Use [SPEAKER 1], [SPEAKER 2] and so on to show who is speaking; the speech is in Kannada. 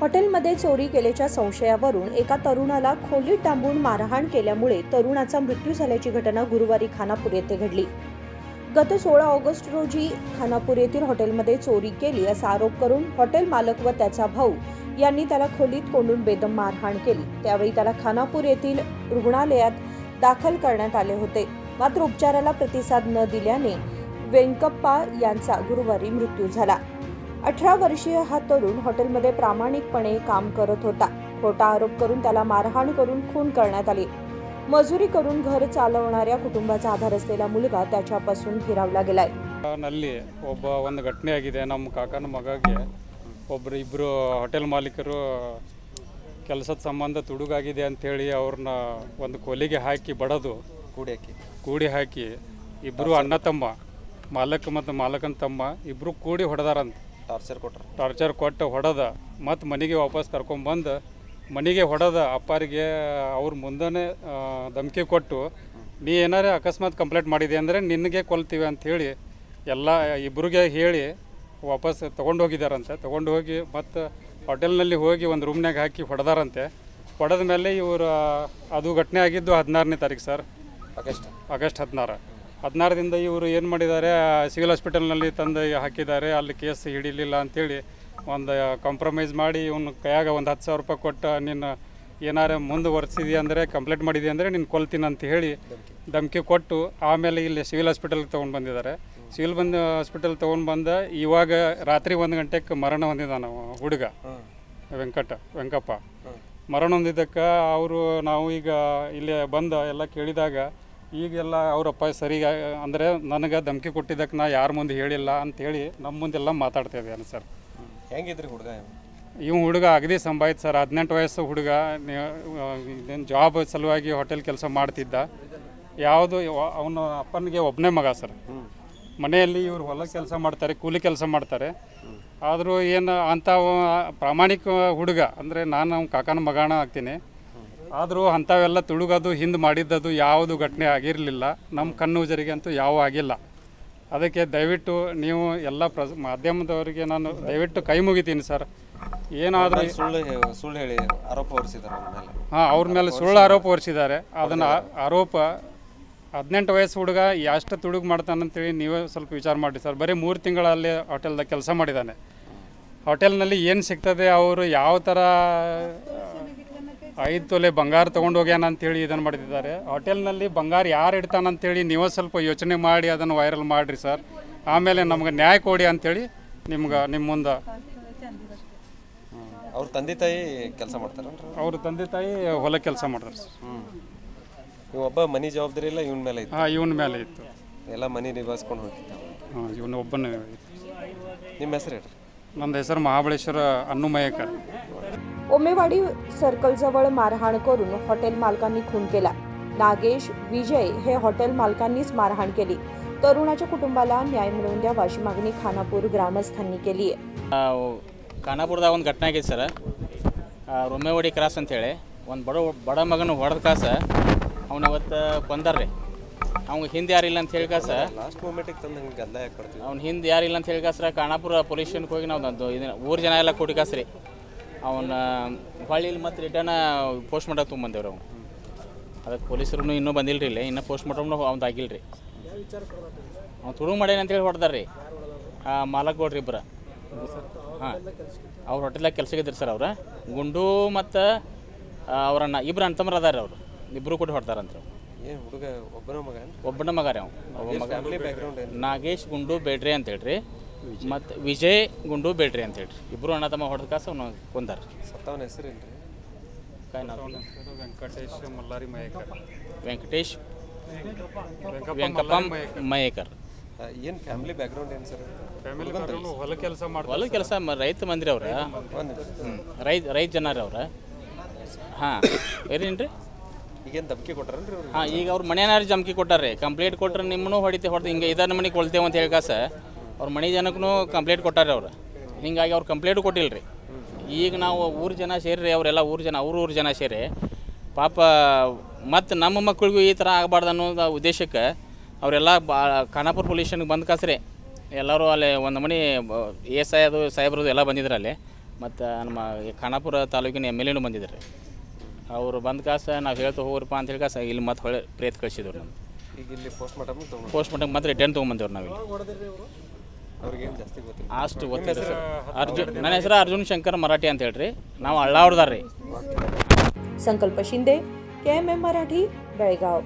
[SPEAKER 1] हॉटेलमध्ये चोरी केल्याच्या संशयावरून एका तरुणाला खोलीत डांबून मारहाण केल्यामुळे तरुणाचा मृत्यू झाल्याची घटना गुरुवारी खानापूर येथे घडली। गत 16 ऑगस्ट रोजी खानापूर येथील हॉटेलमध्ये चोरी केली असा आरोप करून हॉटेल मालक व त्याचा भाऊ यांनी त्याला खोलीत कोंडून बेदम मारहाण केली। त्यावेळी त्याला खानापूर येथील रुग्णालयात दाखल करण्यात आले होते, मात्र उपचाराला प्रतिसाद न दिल्याने वेंकप्पा यांचा गुरुवारी मृत्यू झाला। 18 वर्षीय हा तरुण हॉटेलमध्ये प्रामाणिकपणे काम करत होता। खोटा आरोप करून त्याला मारहाण करून खून करण्यात आली। मजुरी करून घर चालवणाऱ्या कुटुंबाचा आधार असलेला मुलगा त्याच्यापासून हिरावला गेलाय।
[SPEAKER 2] ನಲ್ಲಿ ಒಬ್ಬ ಒಂದು ಘಟನೆ ಆಗಿದೆ। ನಮ್ಮ ಕಾಕನ ಮಗಗೆ ಇಬ್ಬರು ಹೋಟೆಲ್ ಮಾಲೀಕರು ಕೆಲಸದ ಸಂಬಂಧ ತುಡುಗಾಗಿದೆ ಅಂತ ಹೇಳಿ ಅವ್ರನ್ನ ಒಂದು ಕೊಲೆಗೆ ಹಾಕಿ ಬಡದು ಕೂಡಿ ಹಾಕಿ ಇಬ್ಬರು ಅಣ್ಣ ತಮ್ಮ ಮಾಲಕ ಮತ್ತು ಮಾಲಕನ ತಮ್ಮ ಇಬ್ಬರು ಕೂಡಿ ಹೊಡೆದಾರಂತ। ಟಾರ್ಚರ್ ಕೊಟ್ಟು ಹೊಡೆದ ಮತ್ತು ಮನೆಗೆ ವಾಪಸ್ ಕರ್ಕೊಂಡ್ಬಂದು ಮನೆಗೆ ಹೊಡೆದ ಅಪ್ಪರಿಗೆ ಅವ್ರ ಮುಂದೆ ಧಮಕಿ ಕೊಟ್ಟು ನೀ ಏನಾರೇ ಅಕಸ್ಮಾತ್ ಕಂಪ್ಲೇಂಟ್ ಮಾಡಿದೆ ಅಂದರೆ ನಿನಗೆ ಕೊಲ್ತೀವಿ ಅಂಥೇಳಿ ಎಲ್ಲ ಇಬ್ಬರಿಗೆ ಹೇಳಿ ವಾಪಸ್ ತೊಗೊಂಡು ಹೋಗಿದ್ದಾರಂತೆ। ತೊಗೊಂಡು ಹೋಗಿ ಮತ್ತು ಹೋಟೆಲ್ನಲ್ಲಿ ಹೋಗಿ ಒಂದು ರೂಮ್ನಾಗ ಹಾಕಿ ಹೊಡೆದಾರಂತೆ। ಹೊಡೆದ ಮೇಲೆ ಇವರು ಅದು ಘಟನೆ ಆಗಿದ್ದು 16ನೇ ತಾರೀಕು ಸರ್, ಆಗಸ್ಟ್ 16ರಿಂದ ಇವರು ಏನು ಮಾಡಿದ್ದಾರೆ, ಸಿವಿಲ್ ಹಾಸ್ಪಿಟಲ್ನಲ್ಲಿ ತಂದು ಹಾಕಿದ್ದಾರೆ। ಅಲ್ಲಿ ಕೇಸ್ ಹಿಡಿಲಿಲ್ಲ ಅಂಥೇಳಿ ಒಂದು ಕಾಂಪ್ರಮೈಸ್ ಮಾಡಿ ಇವನು ಕೈಯಾಗ ಒಂದು 10,000 ರೂಪಾಯಿ ಕೊಟ್ಟು ನೀನು ಏನಾರು ಮುಂದುವರೆಸಿದೆ ಅಂದರೆ ಕಂಪ್ಲೇಂಟ್ ಮಾಡಿದೆ ಅಂದರೆ ನೀನು ಕೊಲ್ತೀನಿ ಅಂತ ಹೇಳಿ ಧಮಕಿ ಕೊಟ್ಟು ಆಮೇಲೆ ಇಲ್ಲಿ ಸಿವಿಲ್ ಹಾಸ್ಪಿಟಲ್ಗೆ ತೊಗೊಂಡು ಬಂದಿದ್ದಾರೆ। ಸಿವಿಲ್ ಹಾಸ್ಪಿಟಲ್ ತೊಗೊಂಡು ಬಂದ ಇವಾಗ ರಾತ್ರಿ 1 ಗಂಟೆಗೆ ಮರಣ ಹೊಂದಿದ್ದಾನೆ ಹುಡುಗ ವೆಂಕಪ್ಪ ಮರಣ ಹೊಂದಿದ್ದಕ್ಕೆ ಅವರು ನಾವು ಈಗ ಇಲ್ಲಿ ಬಂದು ಎಲ್ಲ ಕೇಳಿದಾಗ ಈಗೆಲ್ಲ ಅವರಪ್ಪ ಸರಿಗೆ ಅಂದರೆ ನನಗೆ ಧಮಕಿ ಕೊಟ್ಟಿದ್ದಕ್ಕೆ ನಾ ಯಾರ ಮುಂದೆ ಹೇಳಿಲ್ಲ ಅಂಥೇಳಿ ನಮ್ಮ ಮುಂದೆಲ್ಲ ಮಾತಾಡ್ತಾ ಇದ್ದಾನೆ ಸರ್।
[SPEAKER 3] ಹೆಂಗಿದ್ರಿ ಹುಡುಗ?
[SPEAKER 2] ಹುಡುಗ ಅಗದಿ ಸಂಭಾಯ್ತು ಸರ್, 18 ವಯಸ್ಸು ಹುಡುಗ, ಇದೇನು ಜಾಬ್ ಸಲುವಾಗಿ ಹೋಟೆಲ್ ಕೆಲಸ ಮಾಡ್ತಿದ್ದ। ಯಾವುದು ಅವನ ಅಪ್ಪನಿಗೆ ಒಬ್ಬನೇ ಮಗ ಸರ್, ಮನೆಯಲ್ಲಿ ಇವರು ಹೊಲ ಕೆಲಸ ಮಾಡ್ತಾರೆ, ಕೂಲಿ ಕೆಲಸ ಮಾಡ್ತಾರೆ। ಆದರೂ ಏನು ಅಂಥ ಪ್ರಾಮಾಣಿಕ ಹುಡುಗ ಅಂದರೆ ನಾನು ಅವ್ನ ಕಾಕನ ಮಗಾಣ ಆಗ್ತೀನಿ, ಆದರೂ ಅಂಥವೆಲ್ಲ ತುಡುಗೋದು ಹಿಂದೆ ಮಾಡಿದ್ದದು ಯಾವುದು ಘಟನೆ ಆಗಿರಲಿಲ್ಲ। ನಮ್ಮ ಕಣ್ಣುಜರಿಗೆ ಅಂತೂ ಯಾವ ಆಗಿಲ್ಲ। ಅದಕ್ಕೆ ದಯವಿಟ್ಟು ನೀವು ಎಲ್ಲ ಮಾಧ್ಯಮದವರಿಗೆ ನಾನು ದಯವಿಟ್ಟು ಕೈ ಮುಗಿತೀನಿ ಸರ್। ಏನಾದರೂ
[SPEAKER 3] ಸುಳ್ಳು ಹೇಳಿ ಆರೋಪ ಹೊರಿಸಿದ್ದಾರೆ
[SPEAKER 2] ಅವ್ರ ಮೇಲೆ ಸುಳ್ಳು ಆರೋಪ ಹೊರಿಸಿದ್ದಾರೆ। ಅದನ್ನು ಆರೋಪ 18 ವಯಸ್ಸು ಹುಡುಗ ಎಷ್ಟು ತುಡುಗು ಮಾಡ್ತಾನಂತೇಳಿ ನೀವೇ ಸ್ವಲ್ಪ ವಿಚಾರ ಮಾಡಿ ಸರ್। ಬರೀ 3 ತಿಂಗಳಲ್ಲಿ ಹೋಟೆಲ್ದಾಗ ಕೆಲಸ ಮಾಡಿದ್ದಾನೆ। ಹೋಟೆಲ್ನಲ್ಲಿ ಏನು ಸಿಗ್ತದೆ, ಅವರು ಯಾವ ಥರ 5 ತೊಲೆ ಬಂಗಾರ ತೊಗೊಂಡು ಹೋಗ್ಯಾನ ಅಂತೇಳಿ ಇದನ್ನು ಮಾಡ್ತಿದ್ದಾರೆ। ಹೋಟೆಲ್ನಲ್ಲಿ ಬಂಗಾರ ಯಾರು ಇಡ್ತಾನಂತೇಳಿ ನೀವೇ ಸ್ವಲ್ಪ ಯೋಚನೆ ಮಾಡಿ ಅದನ್ನು ವೈರಲ್ ಮಾಡಿರಿ ಸರ್। ಆಮೇಲೆ ನಮ್ಗೆ ನ್ಯಾಯ ಕೊಡಿ ಅಂಥೇಳಿ ನಿಮ್ಮ ಮುಂದೆ
[SPEAKER 3] ಅವ್ರ ತಂದೆ ತಾಯಿ ಕೆಲಸ ಮಾಡ್ತಾರೆ,
[SPEAKER 2] ಅವ್ರ ತಂದೆ ತಾಯಿ ಹೊಲ ಕೆಲಸ ಮಾಡ್ತಾರೆ ಸರ್।
[SPEAKER 3] ಒಬ್ಬ ಮನೆ ಜವಾಬ್ದಾರಿ ಇಲ್ಲ ಇವನ ಮೇಲೆ ಇತ್ತು?
[SPEAKER 2] ಇವನ ಮೇಲೆ ಇತ್ತು,
[SPEAKER 3] ಎಲ್ಲ ಮನೆ ನಿಭಾಯಿಸ್ಕೊಂಡು ಹೋಗ್ತಿದ್ದ।
[SPEAKER 2] ಇವನು ಒಬ್ಬನೇ ಇತ್ತು।
[SPEAKER 3] ನಿಮ್ಮ ಹೆಸರು ಹೇಳ್ರಿ?
[SPEAKER 2] ನನ್ನ ಹೆಸರು महाबळेश्वर अन्नू मयेकर।
[SPEAKER 1] ओमेवाडी सर्कलजवळ मारहाण करून हॉटेल मालकांनी खून केला। नागेश विजय हे हॉटेल मालकांनीच मारहाण केली। तरुणाच्या कुटुंबाला न्याय मिळवून द्यावा अशी मागणी खानापूर ग्रामस्थांनी केली आहे।
[SPEAKER 4] ಖಾನಾಪುರದಾಗ ಒಂದು ಘಟನೆ ಆಗೈತೆ ಸರ್, ರೊಮ್ಮೆವಾಡಿ ಕ್ರಾಸ್ ಅಂತೇಳಿ ಒಂದು ಬಡ ಮಗನ ಹೊಡೆದ ಕಾಸ ಅವನ ಇವತ್ತು ಕೊಂದಾರ್ರಿ। ಅವ್ಗೆ ಹಿಂದೆ ಯಾರಿಲ್ಲ ಅಂತ ಹೇಳಿ ಕಾಸ
[SPEAKER 3] ಲಾಸ್ಟ್ ಮೂಮೆಂಟಿಗೆ ತಂದು ಹಂಗೆ ಗದ್ದಲ ಯಾಕೆ ಕೊಡ್ತೀವಿ?
[SPEAKER 4] ಅವ್ನು ಹಿಂದೆ ಯಾರಿಲ್ಲ ಅಂತ ಹೇಳಿ ಕಾಸ್ರ ಖಾನಾಪುರ ಪೊಲೀಸ್ ಸ್ಟೇಷನ್ಗೆ ಹೋಗಿ ನಾವು ಇದನ್ನು ಊರು ಜನ ಎಲ್ಲ ಕೂಡಿ ಕಾಸ್ರಿ ಅವನ ಹೊಳ್ಳಿಲಿ ಮತ್ತು ರಿಟರ್ನ್ ಪೋಸ್ಟ್ ಮಾರ್ಟಮ್ ತೊಗೊಂಬಂದೇವ್ರಿ। ಅವ್ನು ಅದಕ್ಕೆ ಪೊಲೀಸರು ಇನ್ನೂ ಬಂದಿಲ್ಲ ರೀ, ಇಲ್ಲಿ ಇನ್ನೂ ಪೋಸ್ಟ್ ಮಾರ್ಟಮ್ನು ಅವ್ನು ಆಗಿಲ್ಲ ರೀ। ಅವ್ನು ತುಡುಗು ಮಾಡ್ಯಾನ ಅಂತೇಳಿ ಹೊಡೆದಾರ ರೀ ಮಾಲಕ್ ಕೊಡ್ರಿ ಇಬ್ಬರು। ಅವ್ರು ಹೋಟೆಲ್ದಾಗ ಕೆಲಸಕ್ಕಿದ್ರು ಸರ್। ಅವ್ರು ಗುಂಡು ಮತ್ತು ಅವ್ರನ್ನ ಇಬ್ಬರು ಅಣ್ಣ ತಮ್ಮರು ಅದಾರ, ಅವರು ಇಬ್ಬರು ಕೂಡ ಹೊಡ್ತಾರಂತ।
[SPEAKER 3] ಹುಡುಗ
[SPEAKER 4] ಒಬ್ಬನ ಮಗ ರೀ ಅವ್ನು ನಾಗೇಶ್ ಗುಂಡು ಬೇಡ್ರಿ ಅಂತ ಹೇಳ್ರಿ ಮತ್ತು ವಿಜಯ್ ಗುಂಡು ಬೇಡ್ರಿ ಅಂತ ಹೇಳ್ರಿ, ಇಬ್ಬರು ಅಣ್ಣ ತಮ್ಮ ಹೊಡೆದ ಕಾಸ ಅವ್ನು ಕೊಂದಾರ।
[SPEAKER 3] ಸತ್ತವನ ಹೆಸರು ಏನು ರೀ?
[SPEAKER 4] ವೆಂಕಟೇಶ್ ವೆಂಕಪ್ಪ ಮಯೇಕರ್।
[SPEAKER 3] ಏನು ಫ್ಯಾಮಿಲಿ ಬ್ಯಾಕ್ಗ್ರೌಂಡ್ ಏನು ಸರ್?
[SPEAKER 2] ಹೊಲ
[SPEAKER 4] ಕೆಲಸ ರೈತ ಮಂದಿರ ಅವ್ರ, ರೈತ ಜನ ರೀ ಅವ್ರ। ಏನೇನು ರೀ
[SPEAKER 3] ಈಗೇನು ಧಮಕಿ ಕೊಟ್ಟಾರನ್ರಿ?
[SPEAKER 4] ಈಗ ಅವ್ರ ಮನೆಯನ್ನಾರು ಧಮಕಿ ಕೊಟ್ಟಾರೆ, ಕಂಪ್ಲೇಂಟ್ ಕೊಟ್ರೆ ನಿಮ್ಮನ್ನು ಹೊಡಿತೆ ಹಿಂಗೆ ಇದನ್ನ ಮನೆಗೆ ಕೊಳ್ತೇವೆ ಅಂತ ಹೇಳಿ ಕಾಸ ಅವ್ರ ಮನೆ ಜನಕ್ಕೂ ಕಂಪ್ಲೇಂಟ್ ಕೊಟ್ಟಾರೆ ಅವ್ರು। ಹಿಂಗಾಗಿ ಅವ್ರು ಕಂಪ್ಲೇಂಟು ಕೊಟ್ಟಿಲ್ಲ ರೀ। ಈಗ ನಾವು ಊರು ಜನ ಸೇರಿ ಅವರೆಲ್ಲ ಊರು ಜನ ಸೇರಿ ಪಾಪ ಮತ್ತು ನಮ್ಮ ಮಕ್ಕಳಿಗೂ ಈ ಥರ ಆಗಬಾರ್ದು ಅನ್ನೋ ಉದ್ದೇಶಕ್ಕೆ ಅವರೆಲ್ಲ ಖಾನಾಪುರ ಪೊಲೀಸ್ ಸ್ಟೇಷನ್ಗೆ ಬಂದು ಕಾಸ್ರಿ ಎಲ್ಲರೂ ಅಲ್ಲಿ ಒಂದು ಮನೆ ASI ಅದು ಸಾಹೇಬ್ರದ್ದು ಎಲ್ಲ ಬಂದಿದ್ರು ಅಲ್ಲಿ। ಮತ್ತು ನಮ್ಮ ಖಾನಾಪುರ ತಾಲೂಕಿನ MLA ಬಂದಿದ್ರು ರೀ. ಅವರು ಬಂದ ಕಾಸ ನಾವು ಹೇಳ್ತಾ ಹೋಗ್ರಪ್ಪ ಅಂತ ಹೇಳಿ ಕಾಸ ಇಲ್ಲಿ ಮತ್ತೆ ಹೊಳೆ ಪ್ರೇತ್ ಕಳಿಸಿದ್ರು ನಮ್ಮ
[SPEAKER 3] ಈಗ ಇಲ್ಲಿ ಪೋಸ್ಟ್ ಮಾರ್ಟಮ್ ತೊಗೊಂಡು
[SPEAKER 4] ಪೋಸ್ಟ್ ಮಾರ್ಟಮ್ ಮತ್ತೆ ರಿಟರ್ನ್ ತೊಗೊಂಬಂದೇವ್ರು ನಾವಿಲ್ಲಿ.
[SPEAKER 3] ಅವ್ರಿಗೇನು ಜಾಸ್ತಿ ಗೊತ್ತಿಲ್ಲ.
[SPEAKER 4] ಅಷ್ಟು ಗೊತ್ತಿಲ್ಲ ಸರ್. ನನ್ನ ಹೆಸರು ಅರ್ಜುನ್ ಶಂಕರ್ ಮರಾಠಿ ಅಂತ ಹೇಳ್ರಿ. ನಾವು ಅಳ್ಳಾವ್ರದಾರ ರೀ.
[SPEAKER 1] संकल्प शिंदे, KMM मराठी, बेळगाव.